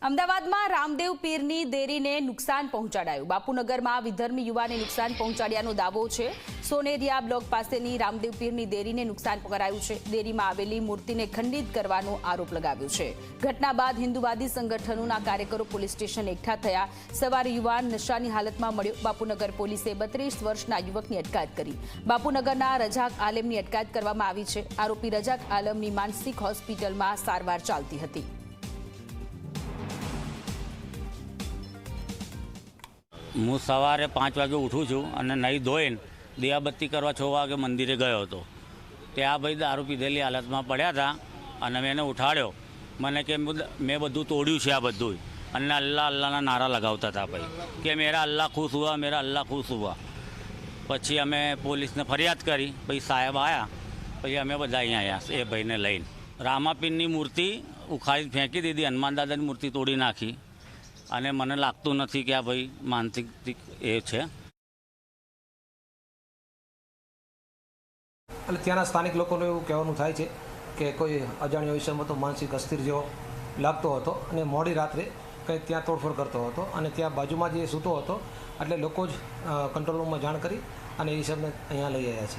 અમદાવાદમાં રામદેવ પીરની દેરીને નુકસાન પહોંચાડાયું। બાપુનગરમાં વિધર્મી યુવાને નુકસાન પહોંચાડ્યાનો દાવો છે। સોનેરિયા બ્લોક પાસેની રામદેવ પીરની દેરીને નુકસાન કરાયું છે। દેરીમાં આવેલી મૂર્તિને ખંડિત કરવાનો આરોપ લગાવ્યો છે। ઘટના બાદ હિન્દુવાદી સંગઠનોના કાર્યકરો પોલીસ સ્ટેશન એકઠા થયા। સવારે યુવાન નશાની હાલતમાં મળ્યો। બાપુનગર પોલીસે 32 વર્ષના યુવકની અટકાયત કરી। બાપુનગરના રજાક આલમની અટકાયત કરવામાં આવી છે। આરોપી રજાક આલમની માનસિક હોસ્પિટલમાં સારવાર ચાલતી હતી। હું સવારે 5 વાગે ઉઠું છું અને નહીં ધોઈને દિયાબત્તી કરવા 6 વાગે મંદિરે ગયો હતો। ત્યાં ભાઈ દારૂ પીધેલી હાલતમાં પડ્યા હતા અને મેં એને ઉઠાડ્યો। મને કે મેં બધું તોડ્યું છે આ બધું અને અલ્લાહ અલ્લાહના નારા લગાવતા હતા ભાઈ કે મેરા અલ્લાહ ખુશ હુઆ, મેરા અલ્લાહ ખુશ હુઆ। પછી અમે પોલીસને ફરિયાદ કરી। પછી સાહેબ આવ્યા, પછી અમે બધા અહીંયા આવ્યા એ ભાઈને લઈને। રામાપીરની મૂર્તિ ઉખાડી ફેંકી દીધી, હનુમાન દાદાની મૂર્તિ તોડી નાખી અને મને લાગતું નથી કે આ ભાઈ માનસિક એ છે। એટલે ત્યાંના સ્થાનિક લોકોનું એવું કહેવાનું થાય છે કે કોઈ અજાણ્યો ઈસમ હતો, માનસિક અસ્થિર જેવો લાગતો હતો અને મોડી રાત્રે કંઈ ત્યાં તોડફોડ કરતો હતો અને ત્યાં બાજુમાં જે સૂતો હતો એટલે લોકો જ કંટ્રોલ રૂમમાં જાણ કરી અને ઈસમને અહીંયા લઈ આવ્યા છે।